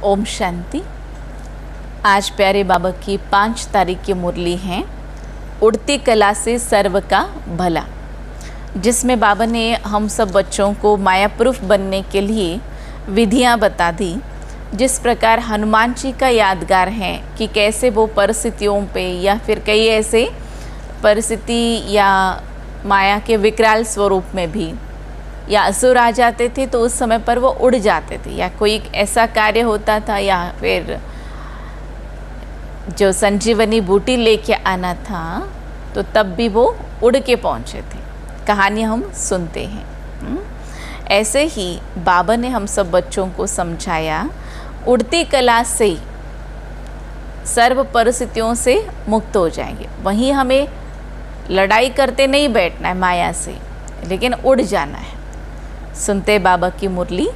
ओम शांति। आज प्यारे बाबा की 5 तारीख की मुरली है, उड़ती कला से सर्व का भला, जिसमें बाबा ने हम सब बच्चों को माया प्रूफ बनने के लिए विधियां बता दी। जिस प्रकार हनुमान जी का यादगार है कि कैसे वो परिस्थितियों पे या फिर कई ऐसे परिस्थिति या माया के विकराल स्वरूप में भी या असुर आ जाते थे तो उस समय पर वो उड़ जाते थे, या कोई ऐसा कार्य होता था या फिर जो संजीवनी बूटी लेके आना था तो तब भी वो उड़ के पहुँचे थे। कहानी हम सुनते हैं। ऐसे ही बाबा ने हम सब बच्चों को समझाया, उड़ती कला से सर्व परिस्थितियों से मुक्त हो जाएंगे। वहीं हमें लड़ाई करते नहीं बैठना है माया से, लेकिन उड़ जाना है। सुनते बाबा की मुरली।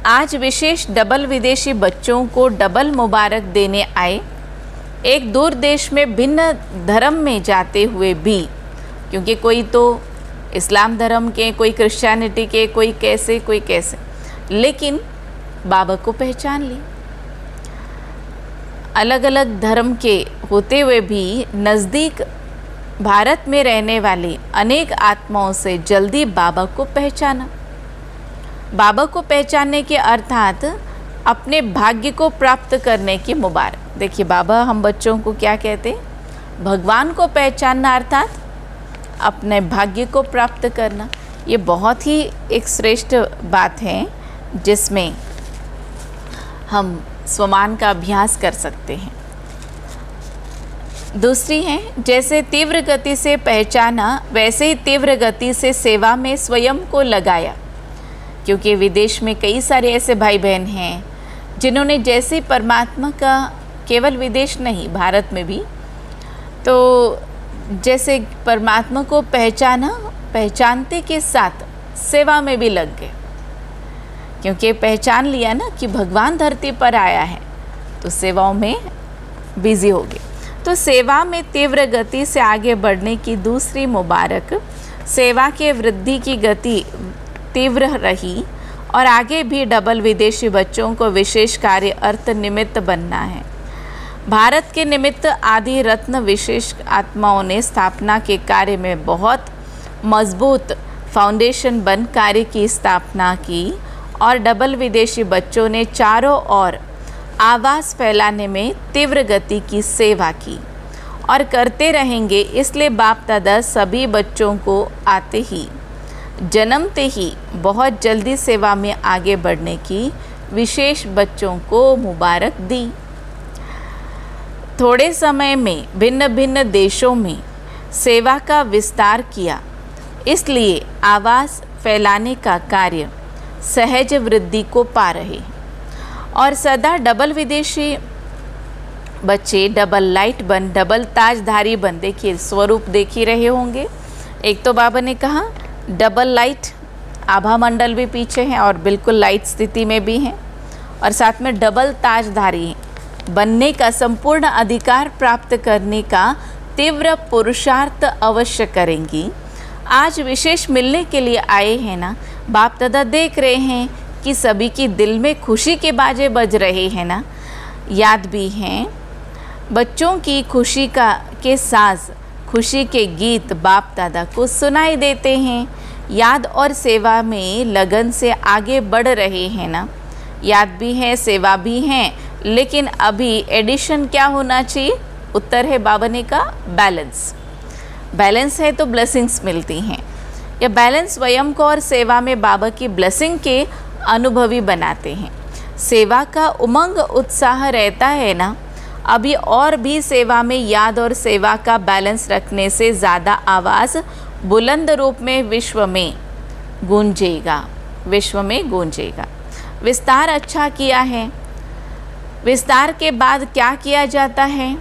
आज विशेष डबल विदेशी बच्चों को डबल मुबारक देने आए। एक दूर देश में भिन्न धर्म में जाते हुए भी, क्योंकि कोई तो इस्लाम धर्म के, कोई क्रिश्चियनिटी के, कोई कैसे, लेकिन बाबा को पहचान ली। अलग अलग धर्म के होते हुए भी नज़दीक भारत में रहने वाली अनेक आत्माओं से जल्दी बाबा को पहचाना। बाबा को पहचानने के अर्थात अपने भाग्य को प्राप्त करने की मुबारक। देखिए बाबा हम बच्चों को क्या कहते, भगवान को पहचानना अर्थात अपने भाग्य को प्राप्त करना। ये बहुत ही एक श्रेष्ठ बात है जिसमें हम स्वमान का अभ्यास कर सकते हैं। दूसरी है, जैसे तीव्र गति से पहचाना वैसे ही तीव्र गति से सेवा में स्वयं को लगाया। क्योंकि विदेश में कई सारे ऐसे भाई बहन हैं जिन्होंने जैसे परमात्मा का, केवल विदेश नहीं भारत में भी, तो जैसे परमात्मा को पहचाना, पहचानते के साथ सेवा में भी लग गए। क्योंकि पहचान लिया ना कि भगवान धरती पर आया है तो सेवाओं में बिजी हो गए। तो सेवा में तीव्र गति से आगे बढ़ने की दूसरी मुबारक, सेवा के वृद्धि की गति तीव्र रही और आगे भी डबल विदेशी बच्चों को विशेष कार्य अर्थ निमित्त बनना है। भारत के निमित्त आदि रत्न विशेष आत्माओं ने स्थापना के कार्य में बहुत मजबूत फाउंडेशन बन कार्य की स्थापना की और डबल विदेशी बच्चों ने चारों ओर आवाज़ फैलाने में तीव्र गति की सेवा की और करते रहेंगे। इसलिए बाप दादा सभी बच्चों को आते ही, जन्मते ही बहुत जल्दी सेवा में आगे बढ़ने की विशेष बच्चों को मुबारक दी। थोड़े समय में भिन्न भिन्न देशों में सेवा का विस्तार किया, इसलिए आवाज़ फैलाने का कार्य सहज वृद्धि को पा रहे और सदा डबल विदेशी बच्चे डबल लाइट बन, डबल ताजधारी बन। देखिए स्वरूप देख ही रहे होंगे। एक तो बाबा ने कहा डबल लाइट, आभा मंडल भी पीछे हैं और बिल्कुल लाइट स्थिति में भी हैं, और साथ में डबल ताजधारी बनने का संपूर्ण अधिकार प्राप्त करने का तीव्र पुरुषार्थ अवश्य करेंगी। आज विशेष मिलने के लिए आए हैं ना, बाप दादा देख रहे हैं कि सभी की दिल में खुशी के बाजे बज रहे हैं ना, याद भी हैं बच्चों की खुशी के साज, खुशी के गीत बाप दादा को सुनाई देते हैं। याद और सेवा में लगन से आगे बढ़ रहे हैं ना, याद भी है, सेवा भी हैं, लेकिन अभी एडिशन क्या होना चाहिए? उत्तर है बाबा ने का बैलेंस। बैलेंस है तो ब्लेसिंग्स मिलती हैं। यह बैलेंस स्वयं को और सेवा में बाबा की ब्लेसिंग के अनुभवी बनाते हैं। सेवा का उमंग उत्साह रहता है ना, अभी और भी सेवा में याद और सेवा का बैलेंस रखने से ज़्यादा आवाज़ बुलंद रूप में विश्व में गूंजेगा, विश्व में गूंजेगा। विस्तार अच्छा किया है। विस्तार के बाद क्या किया जाता है?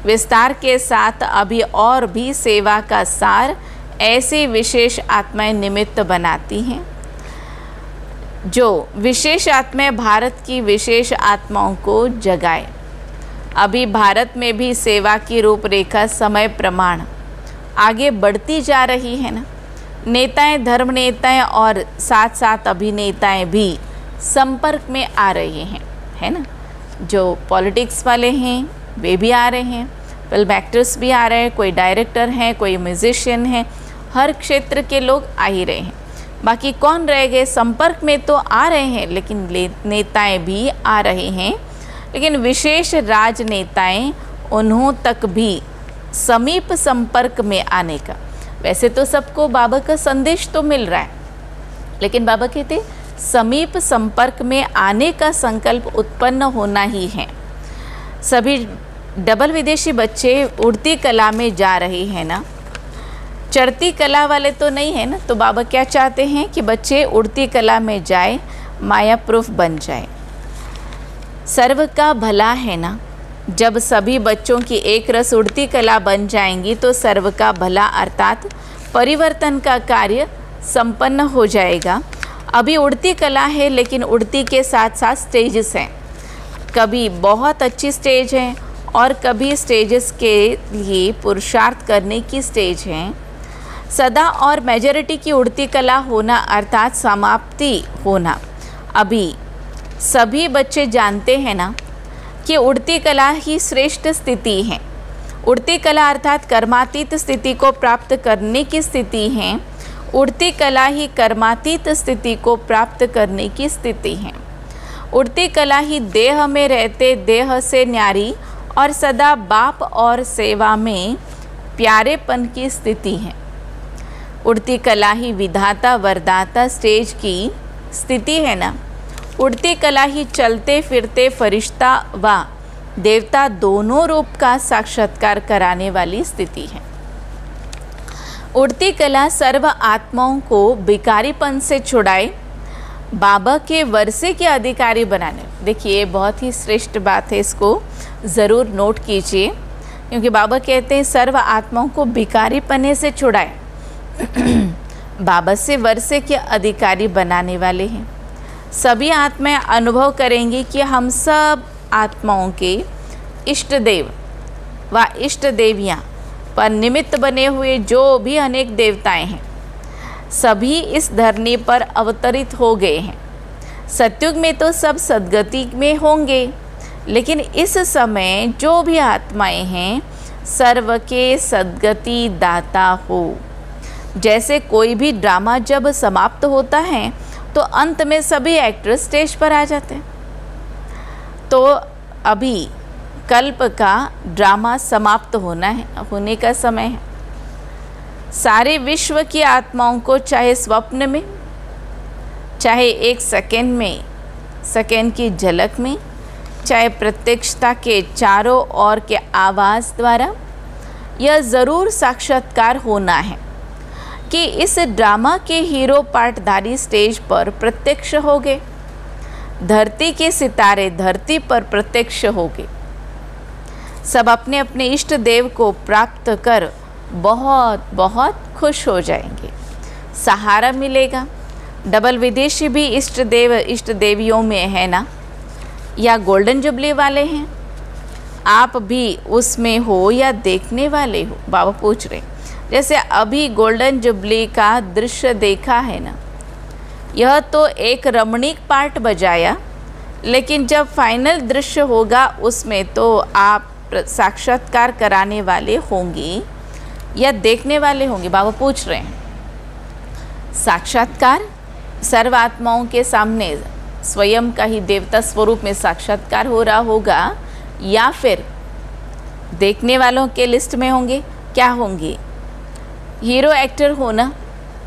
विस्तार के साथ अभी और भी सेवा का सार ऐसी विशेष आत्माएं निमित्त बनाती हैं। जो विशेष आत्माएं भारत की विशेष आत्माओं को जगाए। अभी भारत में भी सेवा की रूपरेखा समय प्रमाण आगे बढ़ती जा रही है ना। नेताएं, धर्म नेताएं और साथ साथ अभिनेताएं भी संपर्क में आ रहे हैं, है ना। जो पॉलिटिक्स वाले हैं वे भी आ रहे हैं, फिल्म एक्टर्स भी आ रहे हैं, कोई डायरेक्टर हैं, कोई म्यूजिशियन हैं, हर क्षेत्र के लोग आ ही रहे हैं। बाकी कौन रह गए, संपर्क में तो आ रहे हैं लेकिन नेताएं भी आ रहे हैं, लेकिन विशेष राजनेताएं उन्हों तक भी समीप संपर्क में आने का, वैसे तो सबको बाबा का संदेश तो मिल रहा है, लेकिन बाबा कहते समीप संपर्क में आने का संकल्प उत्पन्न होना ही है। सभी डबल विदेशी बच्चे उड़ती कला में जा रहे हैं ना, चढ़ती कला वाले तो नहीं है ना। तो बाबा क्या चाहते हैं कि बच्चे उड़ती कला में जाए, माया प्रूफ बन जाए। सर्व का भला है ना, जब सभी बच्चों की एक रस उड़ती कला बन जाएंगी तो सर्व का भला अर्थात परिवर्तन का कार्य संपन्न हो जाएगा। अभी उड़ती कला है लेकिन उड़ती के साथ साथ स्टेजेस हैं, कभी बहुत अच्छी स्टेज है और कभी स्टेजेस के लिए पुरुषार्थ करने की स्टेज हैं। सदा और मेजॉरिटी की उड़ती कला होना अर्थात समाप्ति होना। अभी सभी बच्चे जानते हैं ना कि उड़ती कला ही श्रेष्ठ स्थिति है। उड़ती कला अर्थात कर्मातीत स्थिति को प्राप्त करने की स्थिति है। उड़ती कला ही कर्मातीत स्थिति को प्राप्त करने की स्थिति है। उड़ती कला ही देह में रहते देह से न्यारी और सदा बाप और सेवा में प्यारेपन की स्थिति है। उड़ती कला ही विधाता वरदाता स्टेज की स्थिति है ना। उड़ती कला ही चलते फिरते फरिश्ता व देवता दोनों रूप का साक्षात्कार कराने वाली स्थिति है। उड़ती कला सर्व आत्माओं को भिखारीपन से छुड़ाए, बाबा के वर्षे के अधिकारी बनाने। देखिए बहुत ही श्रेष्ठ बात है, इसको ज़रूर नोट कीजिए, क्योंकि बाबा कहते हैं सर्व आत्माओं को भिखारीपने से छुड़ाए, बाबा से वर्षे के अधिकारी बनाने वाले हैं। सभी आत्माएं अनुभव करेंगी कि हम सब आत्माओं के इष्ट देव व इष्ट देवियाँ पर निमित्त बने हुए जो भी अनेक देवताएं हैं, सभी इस धरनी पर अवतरित हो गए हैं। सतयुग में तो सब सद्गति में होंगे, लेकिन इस समय जो भी आत्माएं हैं सर्व के सद्गति दाता हो। जैसे कोई भी ड्रामा जब समाप्त होता है तो अंत में सभी एक्टर स्टेज पर आ जाते हैं। तो अभी कल्प का ड्रामा समाप्त होने का समय है। सारे विश्व की आत्माओं को चाहे स्वप्न में, चाहे एक सेकेंड में, सेकेंड की झलक में, चाहे प्रत्यक्षता के चारों ओर के आवाज़ द्वारा, यह ज़रूर साक्षात्कार होना है कि इस ड्रामा के हीरो पार्टधारी स्टेज पर प्रत्यक्ष हो गए। धरती के सितारे धरती पर प्रत्यक्ष हो गए। सब अपने अपने इष्ट देव को प्राप्त कर बहुत बहुत खुश हो जाएंगे, सहारा मिलेगा। डबल विदेशी भी इष्ट देव इष्ट देवियों में है ना, या गोल्डन जुबली वाले हैं, आप भी उसमें हो या देखने वाले हो, बाबा पूछ रहे। जैसे अभी गोल्डन जुबली का दृश्य देखा है ना, यह तो एक रमणीक पार्ट बजाया, लेकिन जब फाइनल दृश्य होगा उसमें तो आप साक्षात्कार कराने वाले होंगे या देखने वाले होंगे, बाबा पूछ रहे हैं। साक्षात्कार सर्व आत्माओं के सामने स्वयं का ही देवता स्वरूप में साक्षात्कार हो रहा होगा, या फिर देखने वालों के लिस्ट में होंगे, क्या होंगे? हीरो एक्टर होना,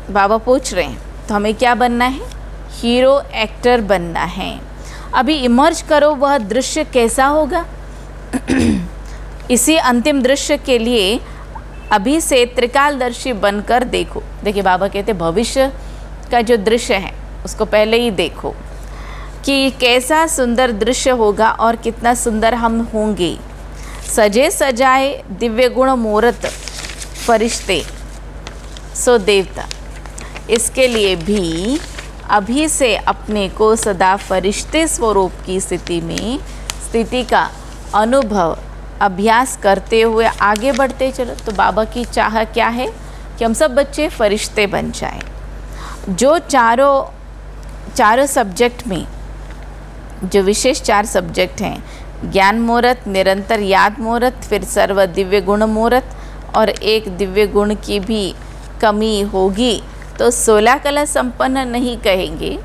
बाबा पूछ रहे हैं। तो हमें क्या बनना है? हीरो एक्टर बनना है। अभी इमर्ज करो वह दृश्य कैसा होगा। इसी अंतिम दृश्य के लिए अभी से त्रिकालदर्शी बनकर देखो। देखिए बाबा कहते भविष्य का जो दृश्य है उसको पहले ही देखो कि कैसा सुंदर दृश्य होगा और कितना सुंदर हम होंगे। सजे सजाए दिव्य गुण मूर्त फरिश्ते सो देवता, इसके लिए भी अभी से अपने को सदा फरिश्ते स्वरूप की स्थिति का अनुभव अभ्यास करते हुए आगे बढ़ते चलो। तो बाबा की चाह क्या है कि हम सब बच्चे फरिश्ते बन जाएं, जो चारों सब्जेक्ट में जो विशेष 4 सब्जेक्ट हैं, ज्ञान मुहूर्त, निरंतर याद मुहूर्त, फिर सर्व दिव्य गुण मुहूर्त, और एक दिव्य गुण की भी कमी होगी तो 16 कला संपन्न नहीं कहेंगे।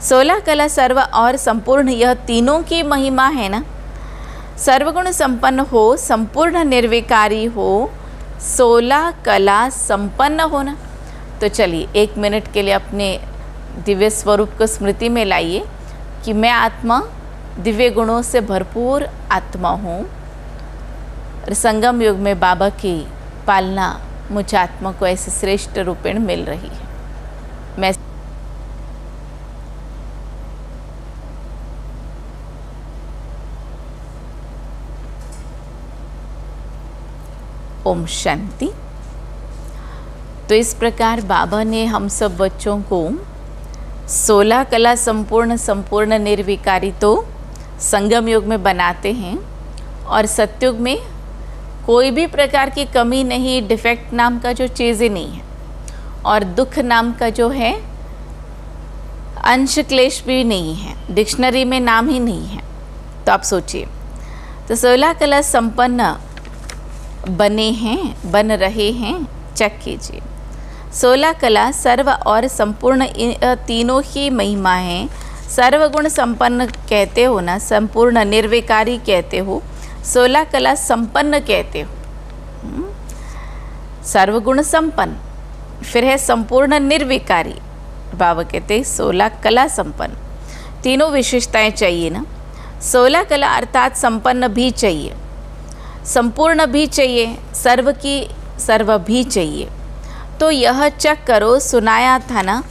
16 कला सर्व और संपूर्ण, यह तीनों की महिमा है ना। सर्वगुण संपन्न हो, संपूर्ण निर्विकारी हो, 16 कला संपन्न होना। तो चलिए 1 मिनट के लिए अपने दिव्य स्वरूप को स्मृति में लाइए कि मैं आत्मा दिव्य गुणों से भरपूर आत्मा हूँ। संगम युग में बाबा की पालना मुझ आत्मा को ऐसे श्रेष्ठ रूपेण मिल रही है। मैं ओम शांति। तो इस प्रकार बाबा ने हम सब बच्चों को 16 कला संपूर्ण निर्विकारी तो संगम युग में बनाते हैं, और सतयुग में कोई भी प्रकार की कमी नहीं, डिफेक्ट नाम का जो चीज़ें नहीं है, और दुख नाम का जो है अंश क्लेश भी नहीं है, डिक्शनरी में नाम ही नहीं है। तो आप सोचिए, तो 16 कला संपन्न बने हैं, बन रहे हैं। चेक कीजिए, 16 कला सर्व और संपूर्ण तीनों ही महिमा हैं। सर्वगुण संपन्न कहते हो ना, संपूर्ण निर्विकारी कहते हो, 16 कला संपन्न कहते हो। सर्वगुण संपन्न, फिर है संपूर्ण निर्विकारी। बाबा कहते 16 कला संपन्न, तीनों विशेषताएं चाहिए ना। 16 कला अर्थात संपन्न भी चाहिए, संपूर्ण भी चाहिए, सर्व की सर्व भी चाहिए। तो यह चेक करो, सुनाया था ना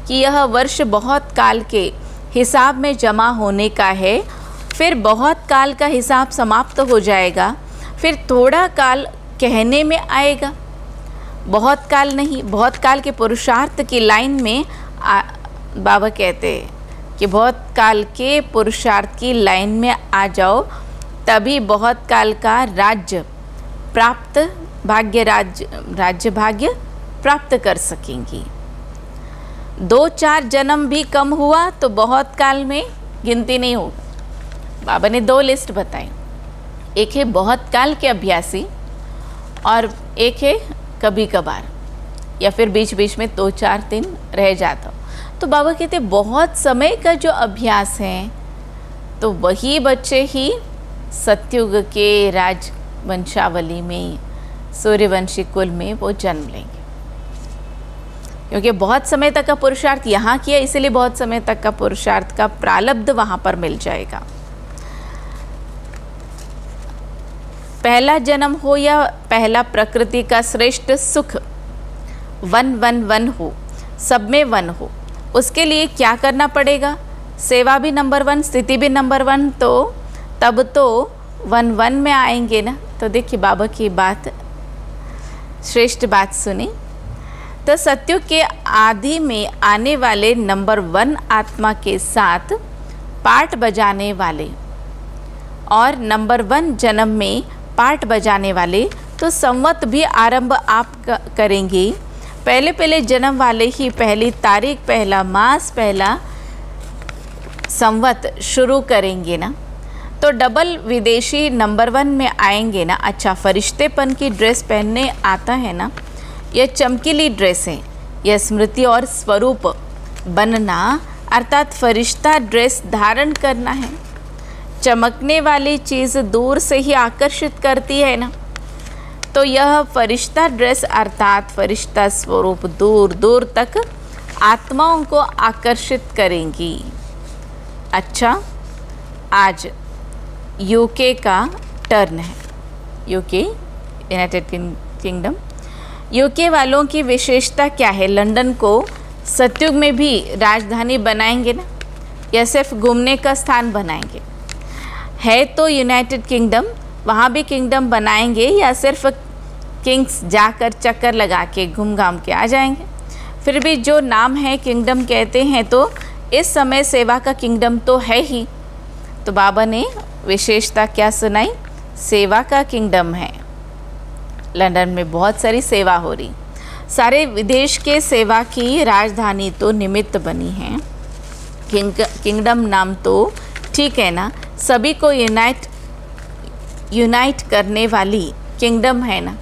कि यह वर्ष बहुत काल के हिसाब में जमा होने का है, फिर बहुत काल का हिसाब समाप्त हो जाएगा, फिर थोड़ा काल कहने में आएगा। बहुत काल नहीं, बहुत काल के पुरुषार्थ की लाइन में बाबा कहते हैं कि बहुत काल के पुरुषार्थ की लाइन में आ जाओ, तभी बहुत काल का राज्य प्राप्त राज्य भाग्य प्राप्त कर सकेंगी। 2-4 जन्म भी कम हुआ तो बहुत काल में गिनती नहीं होगा। बाबा ने 2 लिस्ट बताई, एक है बहुत काल के अभ्यासी और एक है कभी कभार, या फिर बीच बीच में 2-4 दिन रह जाता हो। तो बाबा कहते बहुत समय का जो अभ्यास है, तो वही बच्चे ही सतयुग के राजवंशावली में, सूर्यवंशी कुल में वो जन्म लेंगे, क्योंकि बहुत समय तक का पुरुषार्थ यहाँ किया, इसलिए बहुत समय तक का पुरुषार्थ का प्रारब्ध वहाँ पर मिल जाएगा। पहला जन्म हो या पहला प्रकृति का श्रेष्ठ सुख, 1-1-1 हो, सब में 1 हो, उसके लिए क्या करना पड़ेगा? सेवा भी नंबर 1, स्थिति भी नंबर 1, तो तब तो 1-1 में आएंगे ना। तो देखिए बाबा की बात, श्रेष्ठ बात सुनी। तो सत्युग के आदि में आने वाले नंबर 1 आत्मा के साथ पाठ बजाने वाले और नंबर 1 जन्म में पाठ बजाने वाले, तो संवत भी आरंभ आप करेंगे। पहले जन्म वाले ही पहली तारीख, पहला मास, पहला संवत शुरू करेंगे ना। तो डबल विदेशी नंबर 1 में आएंगे ना। अच्छा, फरिश्तेपन की ड्रेस पहनने आता है ना, यह चमकीली ड्रेस है, यह स्मृति और स्वरूप बनना अर्थात फरिश्ता ड्रेस धारण करना है। चमकने वाली चीज़ दूर से ही आकर्षित करती है ना, तो यह फरिश्ता ड्रेस अर्थात फरिश्ता स्वरूप दूर दूर तक आत्माओं को आकर्षित करेंगी। अच्छा, आज यूके का टर्न है, यूके यूनाइटेड किंगडम। यूके वालों की विशेषता क्या है? लंदन को सतयुग में भी राजधानी बनाएंगे ना, या सिर्फ घूमने का स्थान बनाएंगे? है तो यूनाइटेड किंगडम, वहाँ भी किंगडम बनाएंगे, या सिर्फ किंग्स जाकर चक्कर लगा के घूम घाम के आ जाएंगे? फिर भी जो नाम है किंगडम कहते हैं, तो इस समय सेवा का किंगडम तो है ही। तो बाबा ने विशेषता क्या सुनाई? सेवा का किंगडम है। लंदन में बहुत सारी सेवा हो रही, सारे विदेश के सेवा की राजधानी तो निमित्त बनी है। किंगडम नाम तो ठीक है ना, सभी को यूनाइट करने वाली किंगडम है ना,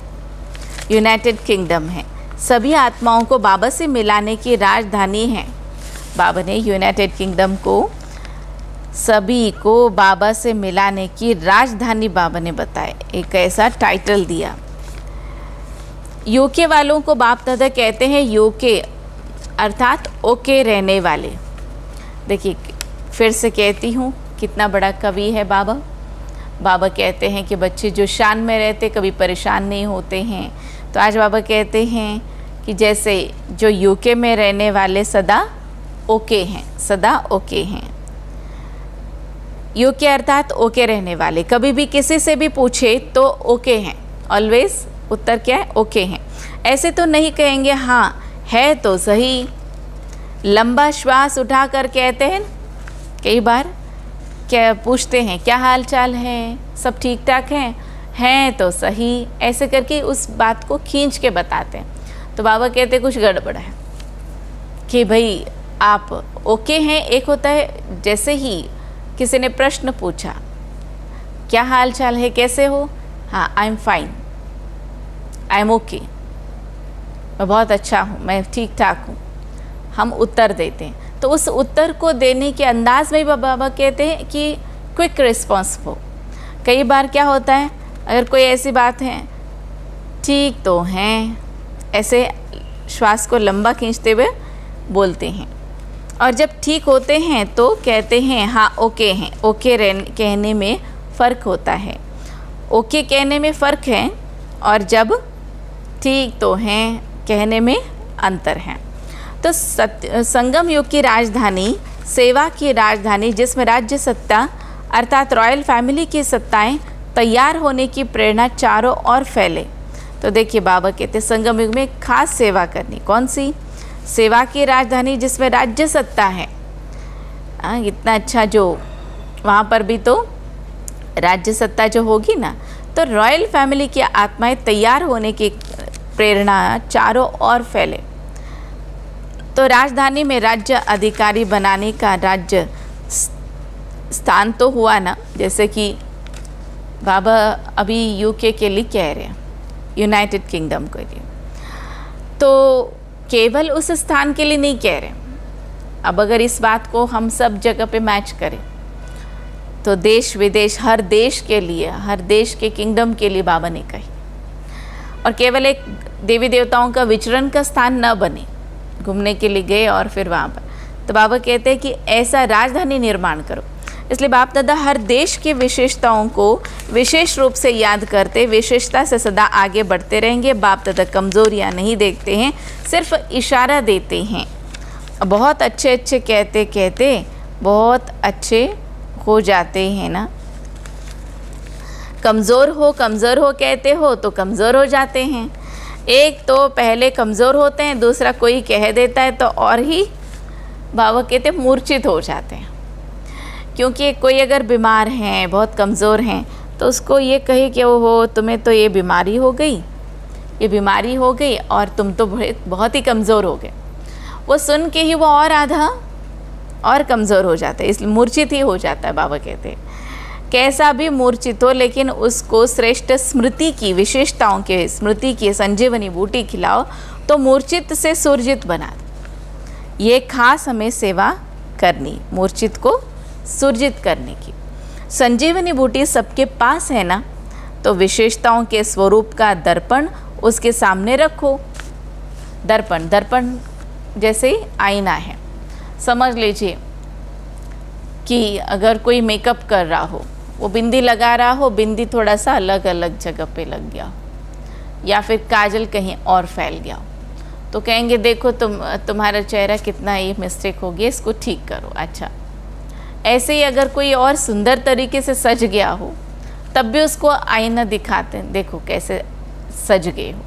यूनाइटेड किंगडम है। सभी आत्माओं को बाबा से मिलाने की राजधानी है। बाबा ने यूनाइटेड किंगडम को सभी को बाबा से मिलाने की राजधानी बाबा ने बताया, एक ऐसा टाइटल दिया। यूके वालों को बाप दादा कहते हैं यूके अर्थात ओके रहने वाले। देखिए फिर से कहती हूँ, कितना बड़ा कवि है बाबा। बाबा कहते हैं कि बच्चे जो शान में रहते कभी परेशान नहीं होते हैं। तो आज बाबा कहते हैं कि जैसे जो यूके में रहने वाले सदा ओके हैं, सदा ओके हैं। यूके अर्थात ओके रहने वाले, कभी भी किसी से भी पूछे तो ओके हैं, ऑलवेज उत्तर क्या है, ओके हैं। ऐसे तो नहीं कहेंगे हाँ है तो सही। लंबा श्वास उठा कर कहते हैं, कई बार क्या पूछते हैं क्या हाल चाल है, सब ठीक ठाक हैं तो सही, ऐसे करके उस बात को खींच के बताते हैं। तो बाबा कहते कुछ गड़बड़ है कि भाई आप ओके हैं। एक होता है जैसे ही किसी ने प्रश्न पूछा क्या हाल चाल है, कैसे हो, हाँ I am fine, I am okay, मैं बहुत अच्छा हूँ, मैं ठीक ठाक हूँ, हम उत्तर देते हैं। तो उस उत्तर को देने के अंदाज में बाबा कहते हैं कि क्विक रिस्पॉन्स हो। कई बार क्या होता है, अगर कोई ऐसी बात है ठीक तो हैं, ऐसे श्वास को लंबा खींचते हुए बोलते हैं। और जब ठीक होते हैं तो कहते हैं हाँ ओके हैं। ओके कहने में फ़र्क होता है, ओके कहने में फ़र्क है और जब ठीक तो हैं कहने में अंतर है। तो संगम युग की राजधानी, सेवा की राजधानी, जिसमें राज्य सत्ता अर्थात रॉयल फैमिली की सत्ताएं तैयार होने की प्रेरणा चारों ओर फैले। तो देखिए बाबा कहते संगम युग में खास सेवा करनी, कौन सी सेवा की राजधानी, जिसमें राज्य सत्ता है। इतना अच्छा जो वहाँ पर भी तो राज्य सत्ता जो होगी ना, तो रॉयल फैमिली की आत्माएं तैयार होने की प्रेरणा चारों ओर फैले। तो राजधानी में राज्य अधिकारी बनाने का राज्य स्थान तो हुआ ना, जैसे कि बाबा अभी यूके के लिए कह रहे हैं, यूनाइटेड किंगडम के लिए, तो केवल उस स्थान के लिए नहीं कह रहे। अब अगर इस बात को हम सब जगह पे मैच करें तो देश विदेश हर देश के लिए, हर देश के किंगडम के लिए बाबा ने कही। और केवल एक देवी देवताओं का विचरण का स्थान न बने, घूमने के लिए गए और फिर वहाँ पर, तो बाबा कहते हैं कि ऐसा राजधानी निर्माण करो। इसलिए बाप दादा हर देश की विशेषताओं को विशेष रूप से याद करते, विशेषता से सदा आगे बढ़ते रहेंगे। बाप दादा कमज़ोरियाँ नहीं देखते हैं, सिर्फ इशारा देते हैं। बहुत अच्छे अच्छे कहते कहते बहुत अच्छे हो जाते हैं ना। कमज़ोर हो कहते हो तो कमज़ोर हो जाते हैं। एक तो पहले कमज़ोर होते हैं, दूसरा कोई कह देता है तो और ही बाबा कहते मूर्छित हो जाते हैं। क्योंकि कोई अगर बीमार हैं, बहुत कमज़ोर हैं, तो उसको ये कहे कि ओहो तुम्हें तो ये बीमारी हो गई और तुम तो बहुत ही कमज़ोर हो गए, वो सुन के ही वो और आधा और कमज़ोर हो जाता है, इसलिए मूर्छित ही हो जाता है। बाबा कहते हैं कैसा भी मूर्छित हो, लेकिन उसको श्रेष्ठ स्मृति की विशेषताओं के स्मृति की संजीवनी बूटी खिलाओ तो मूर्छित से सुरजित बना दो। ये खास हमें सेवा करनी, मूर्छित को सुरजित करने की। संजीवनी बूटी सबके पास है ना, तो विशेषताओं के स्वरूप का दर्पण उसके सामने रखो। दर्पण जैसे आईना है। समझ लीजिए कि अगर कोई मेकअप कर रहा हो, वो बिंदी लगा रहा हो, बिंदी थोड़ा सा अलग अलग जगह पे लग गया हो, या फिर काजल कहीं और फैल गया हो, तो कहेंगे देखो तुम्हारा चेहरा कितना ये मिस्टेक हो गया, इसको ठीक करो। अच्छा, ऐसे ही अगर कोई और सुंदर तरीके से सज गया हो, तब भी उसको आईना दिखाते हैं, देखो कैसे सज गए हो।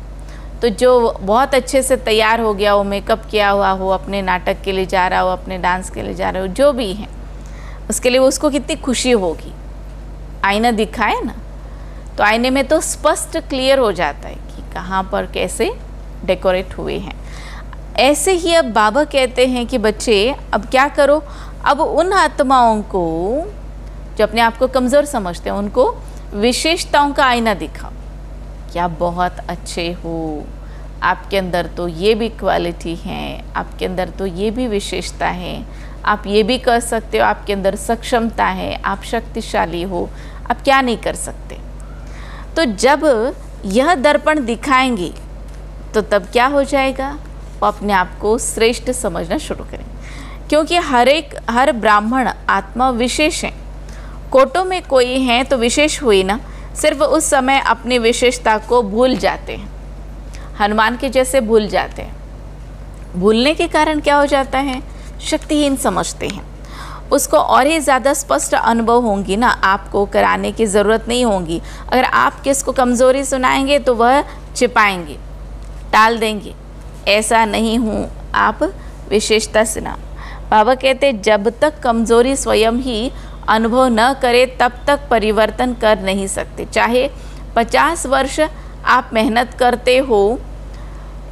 तो जो बहुत अच्छे से तैयार हो गया हो, मेकअप किया हुआ हो, अपने नाटक के लिए जा रहा हो, अपने डांस के लिए जा रहा हो, जो भी है उसके लिए उसको कितनी खुशी होगी, आईना दिखाए ना, तो आईने में तो स्पष्ट क्लियर हो जाता है कि कहाँ पर कैसे डेकोरेट हुए हैं। ऐसे ही अब बाबा कहते हैं कि बच्चे अब क्या करो, अब उन आत्माओं को जो अपने आप को कमज़ोर समझते हैं उनको विशेषताओं का आईना दिखाओ कि आप बहुत अच्छे हो, आपके अंदर तो ये भी क्वालिटी है, आपके अंदर तो ये भी विशेषता है, आप ये भी कर सकते हो, आपके अंदर सक्षमता है, आप शक्तिशाली हो, आप क्या नहीं कर सकते। तो जब यह दर्पण दिखाएंगे तो तब क्या हो जाएगा, वो अपने आप को श्रेष्ठ समझना शुरू करें, क्योंकि हर ब्राह्मण आत्मा विशेष है। कोटों में कोई है तो विशेष हुई ना, सिर्फ उस समय अपनी विशेषता को भूल जाते हैं, हनुमान के जैसे भूल जाते हैं। भूलने के कारण क्या हो जाता है, शक्तिहीन समझते हैं उसको, और ही ज़्यादा स्पष्ट अनुभव होंगी ना, आपको कराने की ज़रूरत नहीं होगी। अगर आप किसको कमज़ोरी सुनाएंगे तो वह छिपाएंगे, टाल देंगे, ऐसा नहीं हूँ, आप विशेषता सुना। बाबा कहते जब तक कमज़ोरी स्वयं ही अनुभव न करे तब तक परिवर्तन कर नहीं सकते। चाहे 50 वर्ष आप मेहनत करते हो,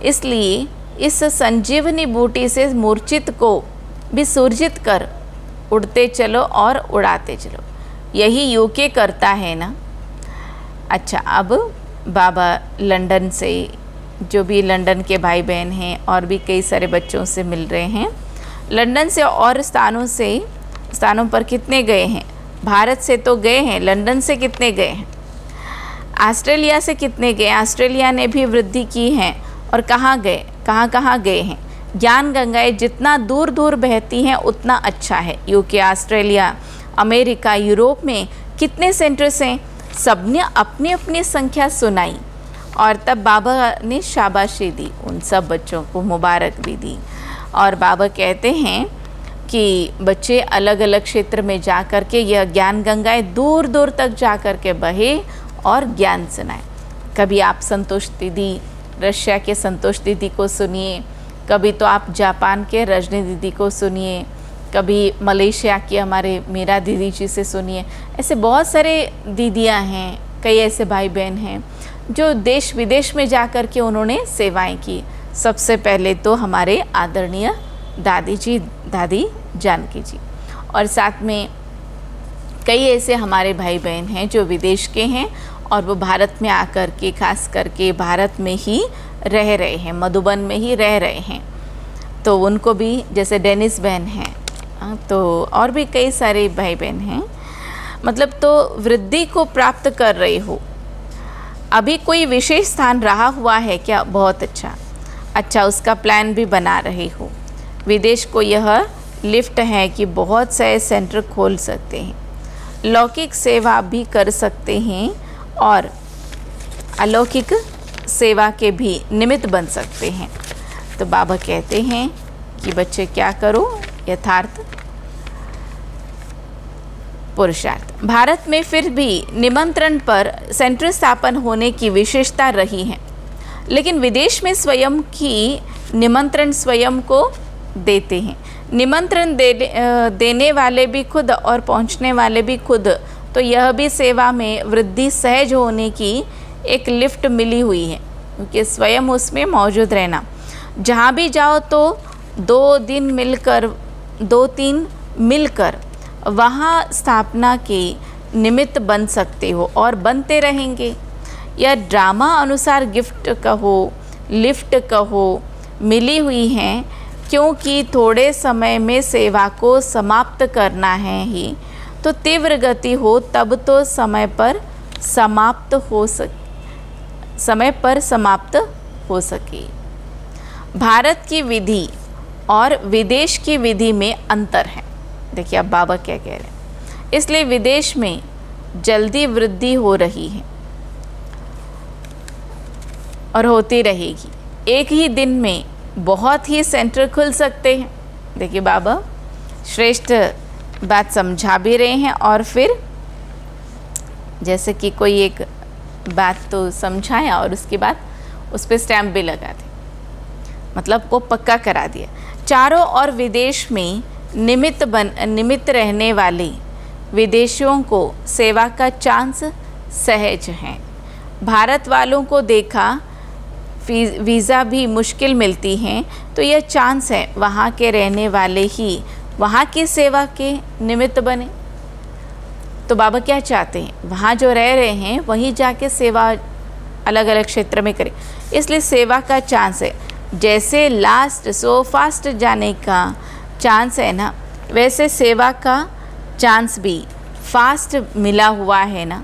इसलिए इस संजीवनी बूटी से मूर्छित को भी सुरजित कर उड़ते चलो और उड़ाते चलो, यही यूके करता है ना। अच्छा, अब बाबा लंदन से, जो भी लंदन के भाई बहन हैं और भी कई सारे बच्चों से मिल रहे हैं। लंदन से और स्थानों पर कितने गए हैं? भारत से तो गए हैं, लंदन से कितने गए हैं? ऑस्ट्रेलिया से कितने गए? ऑस्ट्रेलिया ने भी वृद्धि की है। और कहाँ गए, कहाँ गए हैं? ज्ञान गंगाएं जितना दूर दूर बहती हैं उतना अच्छा है। यूके, ऑस्ट्रेलिया, अमेरिका, यूरोप में कितने सेंटर्स हैं? सबने अपनी अपनी संख्या सुनाई और तब बाबा ने शाबाशी दी, उन सब बच्चों को मुबारक भी दी। और बाबा कहते हैं कि बच्चे अलग अलग क्षेत्र में जा कर के यह ज्ञान गंगाएं दूर दूर तक जा कर के बहे और ज्ञान सुनाए। कभी आप संतोष दीदी, रशिया के संतोष दीदी को सुनिए, कभी तो आप जापान के रजनी दीदी को सुनिए, कभी मलेशिया की हमारे मीरा दीदी जी से सुनिए। ऐसे बहुत सारे दीदियां हैं, कई ऐसे भाई बहन हैं जो देश विदेश में जा कर के उन्होंने सेवाएं की। सबसे पहले तो हमारे आदरणीय दादी जानकी जी, और साथ में कई ऐसे हमारे भाई बहन हैं जो विदेश के हैं और वो भारत में आकर के, खास करके भारत में ही रह रहे हैं, मधुबन में ही रह रहे हैं। तो उनको भी, जैसे डेनिस बहन हैं, तो और भी कई सारे भाई बहन हैं, मतलब तो वृद्धि को प्राप्त कर रहे हो। अभी कोई विशेष स्थान रहा हुआ है क्या? बहुत अच्छा उसका प्लान भी बना रहे हो। विदेश को यह लिफ्ट है कि बहुत सारे सेंटर खोल सकते हैं, लौकिक सेवा भी कर सकते हैं और अलौकिक सेवा के भी निमित्त बन सकते हैं। तो बाबा कहते हैं कि बच्चे क्या करो, यथार्थ पुरुषार्थ। भारत में फिर भी निमंत्रण पर सेंटर स्थापन होने की विशेषता रही है, लेकिन विदेश में स्वयं की निमंत्रण स्वयं को देते हैं। निमंत्रण देने वाले भी खुद और पहुंचने वाले भी खुद। तो यह भी सेवा में वृद्धि सहज होने की एक लिफ्ट मिली हुई है, क्योंकि स्वयं उसमें मौजूद रहना। जहाँ भी जाओ तो 2-3 मिलकर वहाँ स्थापना के निमित्त बन सकते हो और बनते रहेंगे। यह ड्रामा अनुसार गिफ्ट कहो, लिफ्ट कहो, मिली हुई हैं, क्योंकि थोड़े समय में सेवा को समाप्त करना है ही तो तीव्र गति हो तब तो समय पर समाप्त हो सके। भारत की विधि और विदेश की विधि में अंतर है। देखिए अब बाबा क्या कह रहे हैं। इसलिए विदेश में जल्दी वृद्धि हो रही है और होती रहेगी। एक ही दिन में बहुत ही सेंटर खुल सकते हैं। देखिए बाबा श्रेष्ठ बात समझा भी रहे हैं और फिर जैसे कि कोई एक बात तो समझाया और उसके बाद उस पर स्टैम्प भी लगा दी, मतलब को पक्का करा दिया। चारों ओर विदेश में निमित्त रहने वाले विदेशियों को सेवा का चांस सहज है। भारत वालों को देखा वीज़ा भी मुश्किल मिलती हैं, तो यह चांस है वहाँ के रहने वाले ही वहाँ की सेवा के निमित्त बने। तो बाबा क्या चाहते हैं, वहाँ जो रह रहे हैं वहीं जाके सेवा अलग अलग क्षेत्र में करें। इसलिए सेवा का चांस है, जैसे लास्ट सो फास्ट जाने का चांस है ना, वैसे सेवा का चांस भी फास्ट मिला हुआ है ना।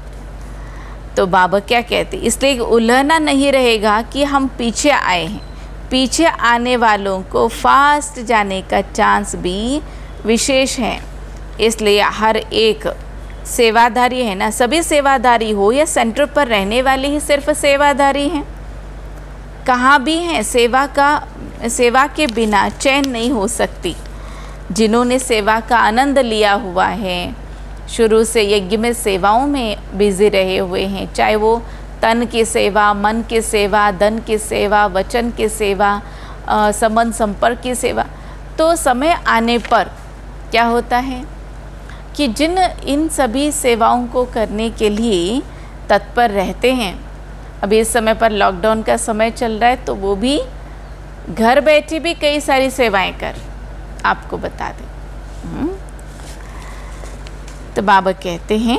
तो बाबा क्या कहते, इसलिए उलझना नहीं रहेगा कि हम पीछे आए हैं, पीछे आने वालों को फास्ट जाने का चांस भी विशेष है। इसलिए हर एक सेवाधारी है ना, सभी सेवाधारी हो या सेंटर पर रहने वाले ही सिर्फ सेवाधारी हैं, कहाँ भी हैं, सेवा के बिना चैन नहीं हो सकती। जिन्होंने सेवा का आनंद लिया हुआ है, शुरू से यज्ञ में सेवाओं में बिजी रहे हुए हैं, चाहे वो तन की सेवा, मन की सेवा, धन की सेवा, वचन की सेवा, संबंध संपर्क की सेवा, तो समय आने पर क्या होता है कि जिन इन सभी सेवाओं को करने के लिए तत्पर रहते हैं, अभी इस समय पर लॉकडाउन का समय चल रहा है, तो वो भी घर बैठे भी कई सारी सेवाएं कर आपको बता दें। तो बाबा कहते हैं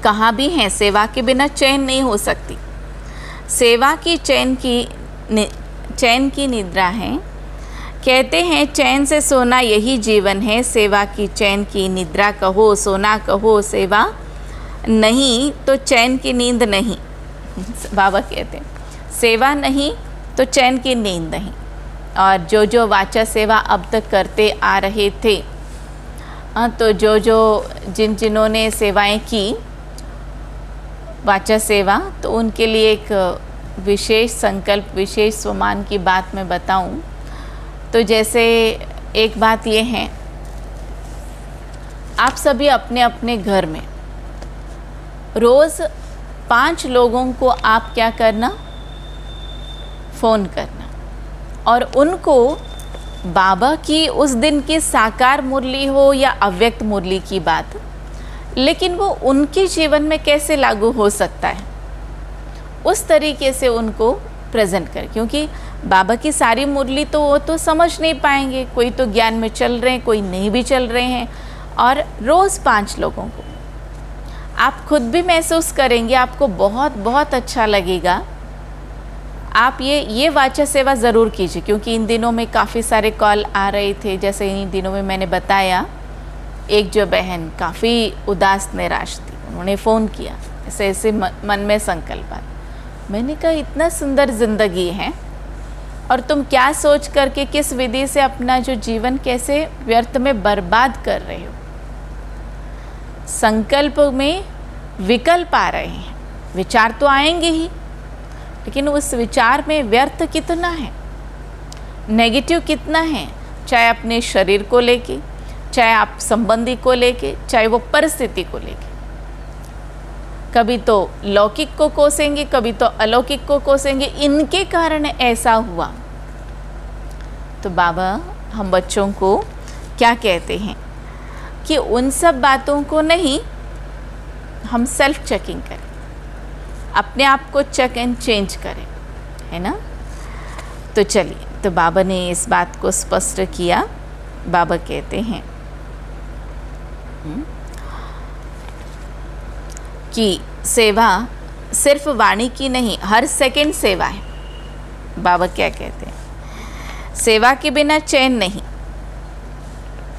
कहाँ भी हैं, सेवा के बिना चैन नहीं हो सकती। सेवा की चैन की निद्रा है। कहते हैं चैन से सोना यही जीवन है, सेवा की चैन की निद्रा कहो, सोना कहो, सेवा नहीं तो चैन की नींद नहीं। बाबा कहते हैं सेवा नहीं तो चैन की नींद नहीं। और जो जो वाचा सेवा अब तक करते आ रहे थे, तो जिन्होंने सेवाएं की वाचा सेवा, तो उनके लिए एक विशेष संकल्प, विशेष स्वमान की बात मैं बताऊं तो जैसे एक बात ये है, आप सभी अपने अपने घर में रोज़ 5 लोगों को आप क्या करना, फ़ोन करना, और उनको बाबा की उस दिन की साकार मुरली हो या अव्यक्त मुरली की बात, लेकिन वो उनके जीवन में कैसे लागू हो सकता है, उस तरीके से उनको प्रेजेंट करें। क्योंकि बाबा की सारी मुरली तो वो तो समझ नहीं पाएंगे, कोई तो ज्ञान में चल रहे हैं, कोई नहीं भी चल रहे हैं। और रोज़ 5 लोगों को आप खुद भी महसूस करेंगे, आपको बहुत बहुत अच्छा लगेगा। आप ये वाचा सेवा ज़रूर कीजिए, क्योंकि इन दिनों में काफ़ी सारे कॉल आ रहे थे। जैसे इन दिनों में मैंने बताया, एक जो बहन काफ़ी उदास निराश थी, उन्होंने फ़ोन किया, ऐसे ऐसे मन में संकल्प आया। मैंने कहा इतना सुंदर ज़िंदगी है और तुम क्या सोच करके किस विधि से अपना जो जीवन कैसे व्यर्थ में बर्बाद कर रहे हो। संकल्प में विकल्प आ रहे हैं, विचार तो आएंगे ही, लेकिन उस विचार में व्यर्थ कितना है, नेगेटिव कितना है, चाहे अपने शरीर को लेके, चाहे आप संबंधी को लेके, चाहे वो परिस्थिति को लेके। कभी तो लौकिक को कोसेंगे, कभी तो अलौकिक को कोसेंगे, इनके कारण ऐसा हुआ। तो बाबा हम बच्चों को क्या कहते हैं कि उन सब बातों को नहीं, हम सेल्फ चेकिंग करें, अपने आप को चेक एंड चेंज करें, है ना। तो चलिए, तो बाबा ने इस बात को स्पष्ट किया। बाबा कहते हैं कि सेवा सिर्फ वाणी की नहीं, हर सेकंड सेवा है। बाबा क्या कहते हैं, सेवा के बिना चैन नहीं।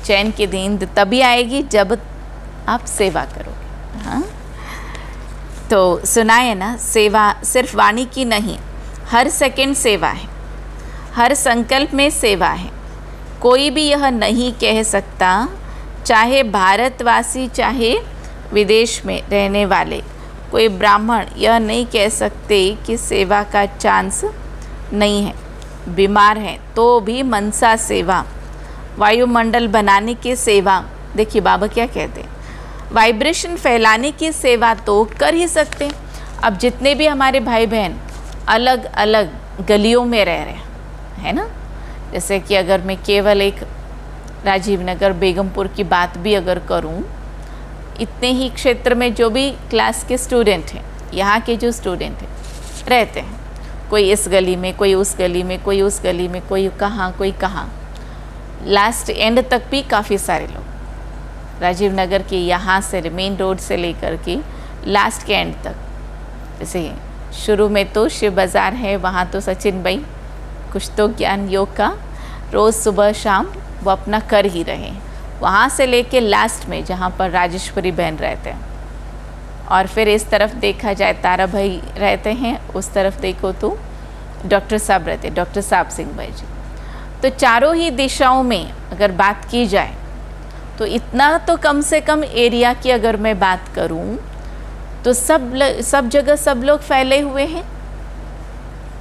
चैन की नींद तभी आएगी जब आप सेवा करोगे। हाँ, तो सुनाए ना, सेवा सिर्फ वाणी की नहीं, हर सेकंड सेवा है, हर संकल्प में सेवा है। कोई भी यह नहीं कह सकता, चाहे भारतवासी चाहे विदेश में रहने वाले, कोई ब्राह्मण यह नहीं कह सकते कि सेवा का चांस नहीं है। बीमार है तो भी मनसा सेवा, वायुमंडल बनाने की सेवा। देखिए बाबा क्या कहते हैं, वाइब्रेशन फैलाने की सेवा तो कर ही सकते। अब जितने भी हमारे भाई बहन अलग अलग गलियों में रह रहे हैं, है ना, जैसे कि अगर मैं केवल एक राजीव नगर बेगमपुर की बात भी अगर करूं, इतने ही क्षेत्र में जो भी क्लास के स्टूडेंट हैं, यहाँ के जो स्टूडेंट हैं रहते हैं, कोई इस गली में, कोई उस गली में, कोई उस गली में, कोई कहाँ, कोई कहाँ, लास्ट एंड तक भी काफ़ी सारे लोग। राजीव नगर के यहाँ से मेन रोड से लेकर के लास्ट के एंड तक। जैसे शुरू में तो शिव बाज़ार है, वहाँ तो सचिन भाई कुछ तो ज्ञान योग का रोज़ सुबह शाम वो अपना कर ही रहे हैं। वहाँ से लेके लास्ट में जहाँ पर राजेश्वरी बहन रहते हैं, और फिर इस तरफ देखा जाए तारा भाई रहते हैं, उस तरफ देखो तो डॉक्टर साहब रहते हैं, डॉक्टर साहब सिंह भाई जी। तो चारों ही दिशाओं में अगर बात की जाए तो इतना तो कम से कम एरिया की अगर मैं बात करूं तो सब जगह सब लोग फैले हुए हैं।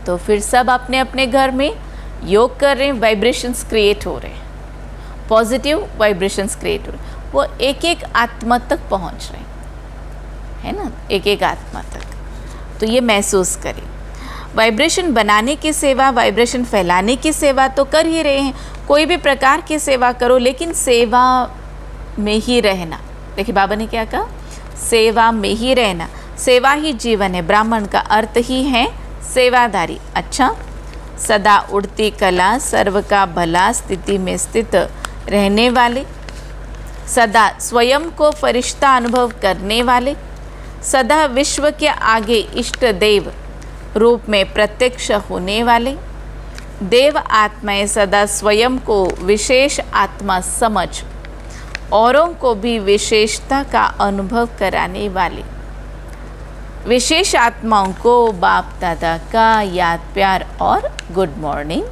तो फिर सब अपने अपने घर में योग कर रहे हैं, वाइब्रेशंस क्रिएट हो रहे हैं, पॉजिटिव वाइब्रेशंस क्रिएट हो रहे हैं, वो एक एक आत्मा तक पहुंच रहे हैं, है ना, एक एक आत्मा तक। तो ये महसूस करें, वाइब्रेशन बनाने की सेवा, वाइब्रेशन फैलाने की सेवा तो कर ही रहे हैं। कोई भी प्रकार की सेवा करो, लेकिन सेवा में ही रहना। देखिए बाबा ने क्या कहा, सेवा में ही रहना, सेवा ही जीवन है। ब्राह्मण का अर्थ ही है सेवादारी। अच्छा, सदा उड़ती कला, सर्व का भला, स्थिति में स्थित रहने वाले, सदा स्वयं को फरिश्ता अनुभव करने वाले, सदा विश्व के आगे इष्ट देव रूप में प्रत्यक्ष होने वाले, देव आत्माएं सदा स्वयं को विशेष आत्मा समझ औरों को भी विशेषता का अनुभव कराने वाले, विशेष आत्माओं को बाप दादा का याद प्यार और गुड मॉर्निंग।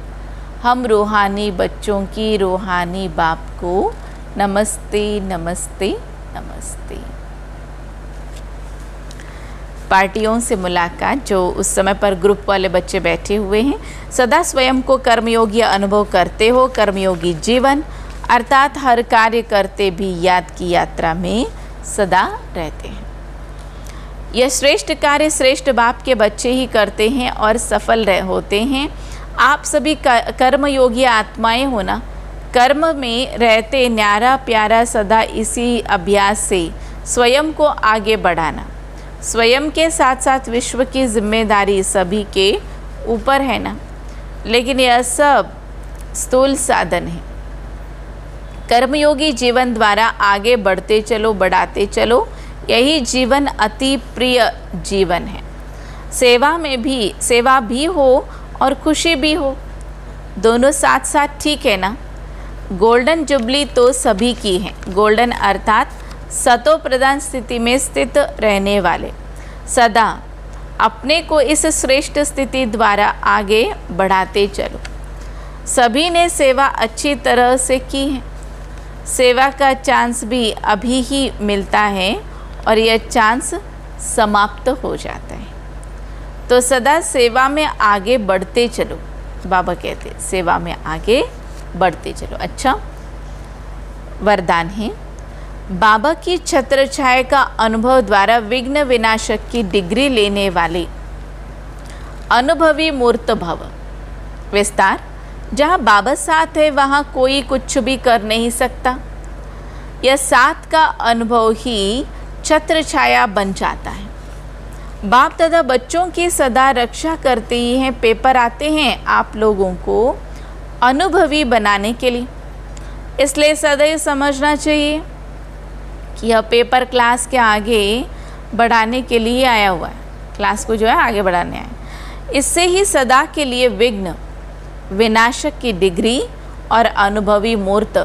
हम रूहानी बच्चों की रूहानी बाप को नमस्ते नमस्ते नमस्ते। पार्टियों से मुलाकात, जो उस समय पर ग्रुप वाले बच्चे बैठे हुए हैं, सदा स्वयं को कर्मयोगी अनुभव करते हो, कर्मयोगी जीवन अर्थात हर कार्य करते भी याद की यात्रा में सदा रहते हैं। यह श्रेष्ठ कार्य श्रेष्ठ बाप के बच्चे ही करते हैं और सफल होते हैं। आप सभी कर्मयोगी आत्माएं होना, कर्म में रहते न्यारा प्यारा सदा इसी अभ्यास से स्वयं को आगे बढ़ाना, स्वयं के साथ साथ विश्व की जिम्मेदारी सभी के ऊपर है ना। लेकिन यह सब स्थूल साधन है। कर्मयोगी जीवन द्वारा आगे बढ़ते चलो, बढ़ाते चलो, यही जीवन अति प्रिय जीवन है। सेवा में भी, सेवा भी हो और खुशी भी हो, दोनों साथ साथ ठीक है ना। गोल्डन जुबली तो सभी की है। गोल्डन अर्थात सतो प्रधान स्थिति में स्थित रहने वाले, सदा अपने को इस श्रेष्ठ स्थिति द्वारा आगे बढ़ाते चलो। सभी ने सेवा अच्छी तरह से की है। सेवा का चांस भी अभी ही मिलता है और यह चांस समाप्त हो जाता है। तो सदा सेवा में आगे बढ़ते चलो। बाबा कहते हैं सेवा में आगे बढ़ते चलो। अच्छा, वरदान है, बाबा की छत्र छाया का अनुभव द्वारा विघ्न विनाशक की डिग्री लेने वाले अनुभवी मूर्त भव। विस्तार, जहाँ बाबा साथ है वहाँ कोई कुछ भी कर नहीं सकता। यह साथ का अनुभव ही छत्र छाया बन जाता है। बाप दादा बच्चों की सदा रक्षा करते ही हैं। पेपर आते हैं आप लोगों को अनुभवी बनाने के लिए, इसलिए सदैव समझना चाहिए कि यह पेपर क्लास के आगे बढ़ाने के लिए आया हुआ है। क्लास को जो है आगे बढ़ाने आया। इससे ही सदा के लिए विघ्न विनाशक की डिग्री और अनुभवी मूर्त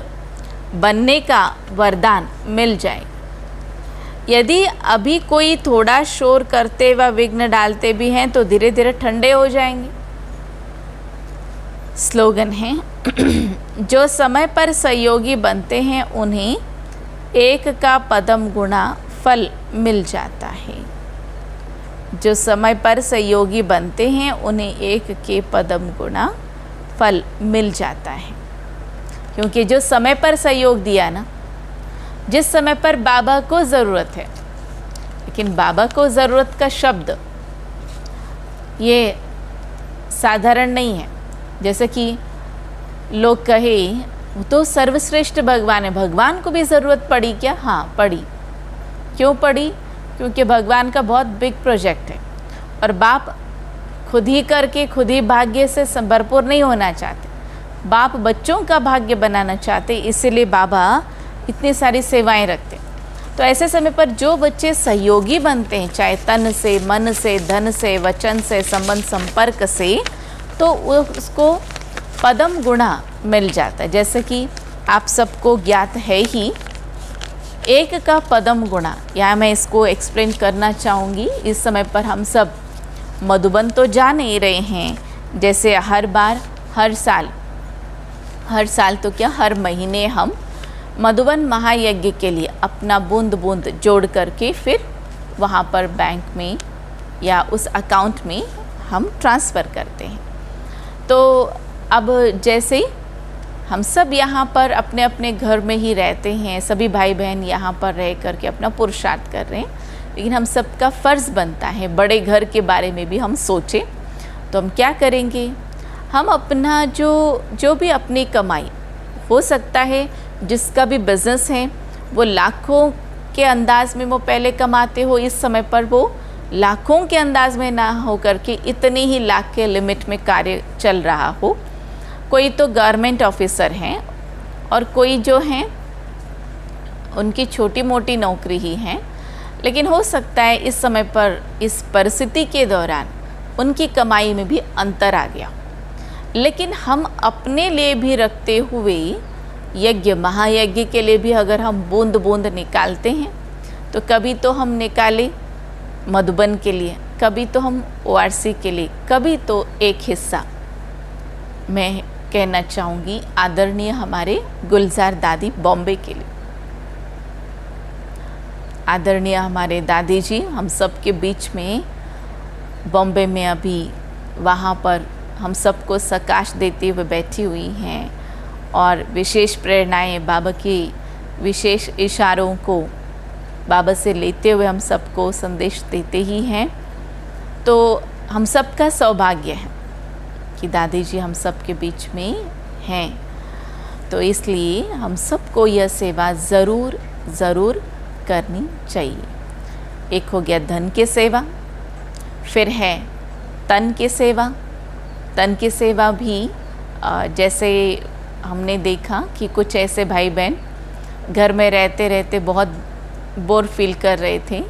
बनने का वरदान मिल जाए। यदि अभी कोई थोड़ा शोर करते व विघ्न डालते भी हैं तो धीरे धीरे ठंडे हो जाएंगे। स्लोगन है, जो समय पर सहयोगी बनते हैं उन्हें एक का पदम गुणा फल मिल जाता है। जो समय पर सहयोगी बनते हैं उन्हें एक के पदम गुणा फल मिल जाता है। क्योंकि जो समय पर सहयोग दिया ना, जिस समय पर बाबा को ज़रूरत है, लेकिन बाबा को ज़रूरत का शब्द ये साधारण नहीं है। जैसे कि लोग कहे वो तो सर्वश्रेष्ठ भगवान है, भगवान को भी ज़रूरत पड़ी क्या? हाँ पड़ी। क्यों पड़ी? क्योंकि भगवान का बहुत बिग प्रोजेक्ट है और बाप खुद ही करके खुद ही भाग्य से भरपूर नहीं होना चाहते। बाप बच्चों का भाग्य बनाना चाहते, इसीलिए बाबा इतनी सारी सेवाएं रखते हैं। तो ऐसे समय पर जो बच्चे सहयोगी बनते हैं, चाहे तन से, मन से, धन से, वचन से, संबंध संपर्क से, तो उसको पदम गुणा मिल जाता है। जैसे कि आप सबको ज्ञात है ही, एक का पदम गुणा, या मैं इसको एक्सप्लेन करना चाहूँगी। इस समय पर हम सब मधुबन तो जा नहीं रहे हैं, जैसे हर बार हर साल तो क्या, हर महीने हम मधुबन महायज्ञ के लिए अपना बूंद बूंद जोड़ करके फिर वहाँ पर बैंक में या उस अकाउंट में हम ट्रांसफ़र करते हैं। तो अब जैसे हम सब यहाँ पर अपने अपने घर में ही रहते हैं, सभी भाई बहन यहाँ पर रह करके अपना पुरुषार्थ कर रहे हैं, लेकिन हम सबका फ़र्ज़ बनता है बड़े घर के बारे में भी हम सोचें। तो हम क्या करेंगे, हम अपना जो भी अपनी कमाई, हो सकता है जिसका भी बिज़नेस है वो लाखों के अंदाज में वो पहले कमाते हो, इस समय पर वो लाखों के अंदाज में ना हो करके इतने ही लाख के लिमिट में कार्य चल रहा हो। कोई तो गवर्नमेंट ऑफिसर हैं और कोई जो हैं उनकी छोटी मोटी नौकरी ही हैं, लेकिन हो सकता है इस समय पर इस परिस्थिति के दौरान उनकी कमाई में भी अंतर आ गया। लेकिन हम अपने लिए भी रखते हुए यज्ञ, महायज्ञ के लिए भी अगर हम बूंद बूंद निकालते हैं, तो कभी तो हम निकाले मधुबन के लिए, कभी तो हम ORC के लिए, कभी तो एक हिस्सा मैं कहना चाहूँगी आदरणीय हमारे गुलजार दादी बॉम्बे के लिए। आदरणीय हमारे दादी जी हम सब के बीच में बॉम्बे में अभी वहाँ पर हम सबको सकाश देते हुए बैठी हुई हैं और विशेष प्रेरणाएं, बाबा की विशेष इशारों को बाबा से लेते हुए हम सबको संदेश देते ही हैं। तो हम सबका सौभाग्य है कि दादी जी हम सब के बीच में हैं, तो इसलिए हम सबको यह सेवा ज़रूर करनी चाहिए। एक हो गया धन की सेवा, फिर है तन की सेवा। तन की सेवा भी जैसे हमने देखा कि कुछ ऐसे भाई बहन घर में रहते रहते बहुत बोर फील कर रहे थे,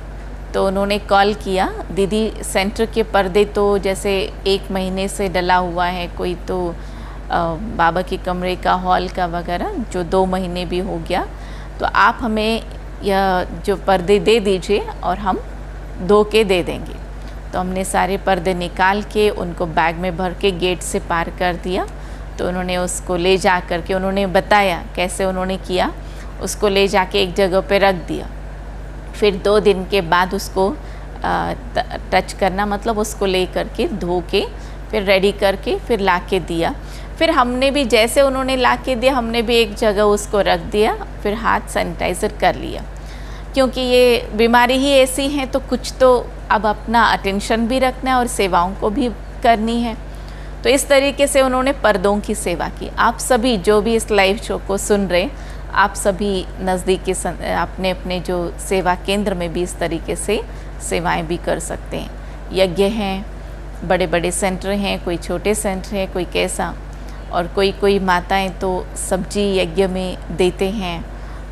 तो उन्होंने कॉल किया, दीदी सेंटर के पर्दे तो जैसे 1 महीने से डला हुआ है, कोई तो बाबा के कमरे का, हॉल का वगैरह जो 2 महीने भी हो गया, तो आप हमें यह जो पर्दे दे दीजिए और हम धो के दे देंगे। तो हमने सारे पर्दे निकाल के उनको बैग में भर के गेट से पार कर दिया। तो उन्होंने उसको ले जा कर के, उन्होंने बताया कैसे उन्होंने किया, उसको ले जाके एक जगह पे रख दिया। फिर 2 दिन के बाद उसको टच करना, मतलब उसको ले करके धो के फिर रेडी करके फिर ला के दिया। फिर हमने भी जैसे उन्होंने ला के दिया, हमने भी एक जगह उसको रख दिया, फिर हाथ सैनिटाइज़र कर लिया, क्योंकि ये बीमारी ही ऐसी है तो कुछ तो अब अपना अटेंशन भी रखना है और सेवाओं को भी करनी है। तो इस तरीके से उन्होंने पर्दों की सेवा की। आप सभी जो भी इस लाइव शो को सुन रहे, आप सभी नज़दीकी अपने अपने जो सेवा केंद्र में भी इस तरीके से सेवाएं भी कर सकते हैं। यज्ञ हैं, बड़े बड़े सेंटर हैं, कोई छोटे सेंटर हैं, कोई कैसा, और कोई माताएं तो सब्जी यज्ञ में देते हैं,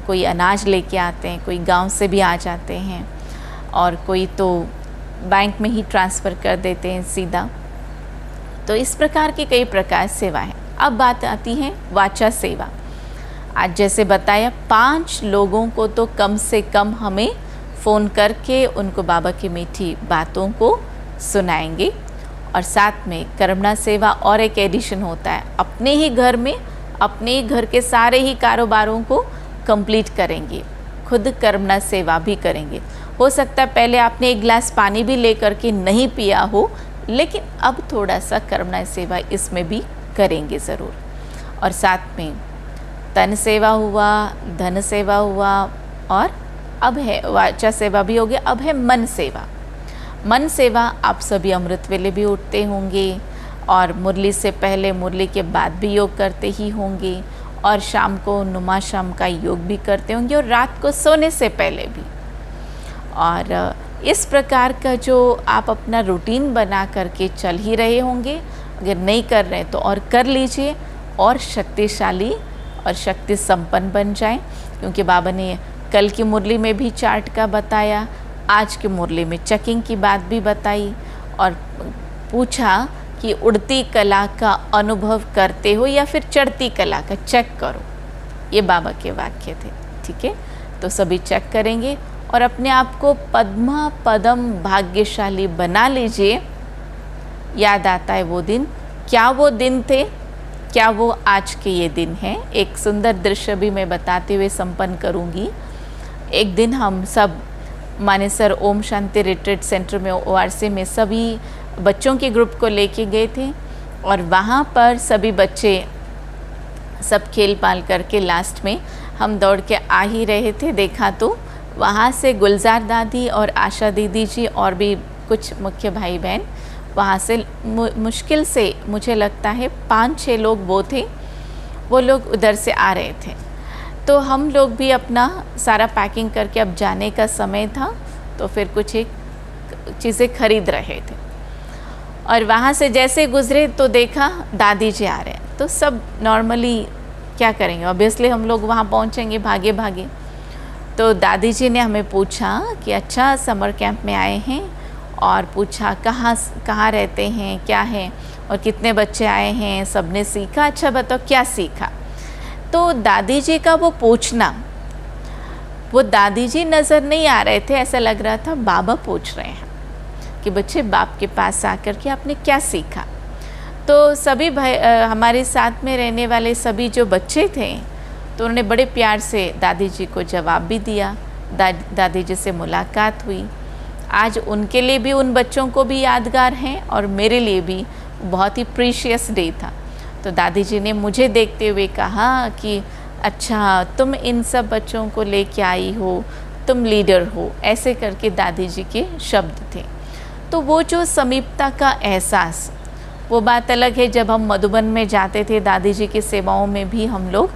कोई अनाज लेके आते हैं, कोई गांव से भी आ जाते हैं, और कोई तो बैंक में ही ट्रांसफ़र कर देते हैं सीधा। तो इस प्रकार की कई प्रकार सेवा है। अब बात आती है वाचा सेवा। आज जैसे बताया 5 लोगों को तो कम से कम हमें फ़ोन करके उनको बाबा की मीठी बातों को सुनाएंगे, और साथ में कर्मणा सेवा और एक एडिशन होता है, अपने ही घर में अपने ही घर के सारे ही कारोबारों को कंप्लीट करेंगे, खुद कर्मणा सेवा भी करेंगे। हो सकता है पहले आपने 1 गिलास पानी भी ले करके नहीं पिया हो, लेकिन अब थोड़ा सा कर्मणा सेवा इसमें भी करेंगे ज़रूर। और साथ में तन सेवा हुआ, धन सेवा हुआ, और अब है वाचा सेवा भी हो गया। अब है मन सेवा। मन सेवा आप सभी अमृत वेले भी उठते होंगे, और मुरली से पहले मुरली के बाद भी योग करते ही होंगे, और शाम को नुमा शाम का योग भी करते होंगे, और रात को सोने से पहले भी। और इस प्रकार का जो आप अपना रूटीन बना करके चल ही रहे होंगे, अगर नहीं कर रहे तो और कर लीजिए, और शक्तिशाली और शक्ति संपन्न बन जाएं। क्योंकि बाबा ने कल की मुरली में भी चार्ट का बताया, आज की मुरली में चेकिंग की बात भी बताई और पूछा कि उड़ती कला का अनुभव करते हो या फिर चढ़ती कला का, चेक करो। ये बाबा के वाक्य थे। ठीक है, तो सभी चेक करेंगे और अपने आप को पद्मा पदम भाग्यशाली बना लीजिए। याद आता है वो दिन, क्या वो दिन थे, क्या वो आज के ये दिन हैं। एक सुंदर दृश्य भी मैं बताते हुए संपन्न करूंगी। एक दिन हम सब मानेसर ओम शांति रिट्रीट सेंटर में ORC में सभी बच्चों के ग्रुप को लेके गए थे और वहाँ पर सभी बच्चे सब खेल पाल करके लास्ट में हम दौड़ के आ ही रहे थे। देखा तो वहाँ से गुलजार दादी और आशा दीदी जी और भी कुछ मुख्य भाई बहन, वहाँ से मुश्किल से मुझे लगता है 5-6 लोग वो थे, वो लोग उधर से आ रहे थे। तो हम लोग भी अपना सारा पैकिंग करके अब जाने का समय था, तो फिर कुछ एक चीज़ें खरीद रहे थे और वहाँ से जैसे गुज़रे तो देखा दादी जी आ रहे हैं। तो सब नॉर्मली क्या करेंगे, ऑब्वियसली हम लोग वहाँ पहुँचेंगे भागे भागे। तो दादी जी ने हमें पूछा कि अच्छा समर कैंप में आए हैं, और पूछा कहाँ रहते हैं, क्या है और कितने बच्चे आए हैं, सबने सीखा, अच्छा बताओ क्या सीखा। तो दादी जी का वो पूछना, वो दादी जी नज़र नहीं आ रहे थे, ऐसा लग रहा था बाबा पूछ रहे हैं कि बच्चे बाप के पास आकर के आपने क्या सीखा। तो सभी भाई हमारे साथ में रहने वाले सभी जो बच्चे थे, तो उन्होंने बड़े प्यार से दादी जी को जवाब भी दिया। दादी जी से मुलाकात हुई। आज उनके लिए भी, उन बच्चों को भी यादगार हैं और मेरे लिए भी बहुत ही प्रीशियस डे था। तो दादी जी ने मुझे देखते हुए कहा कि अच्छा तुम इन सब बच्चों को लेके आई हो, तुम लीडर हो, ऐसे करके दादी जी के शब्द थे। तो वो जो समीपता का एहसास, वो बात अलग है। जब हम मधुबन में जाते थे दादी जी की सेवाओं में भी हम लोग,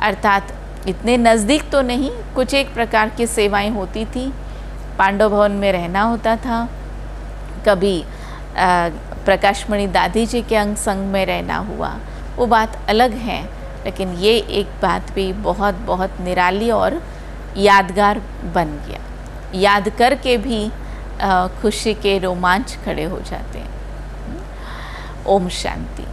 अर्थात इतने नज़दीक तो नहीं, कुछ एक प्रकार की सेवाएं होती थी। पांडव भवन में रहना होता था, कभी प्रकाशमणि दादी जी के अंग संग में रहना हुआ, वो बात अलग है। लेकिन ये एक बात भी बहुत बहुत निराली और यादगार बन गया। याद करके भी खुशी के रोमांच खड़े हो जाते हैं। ओम शांति।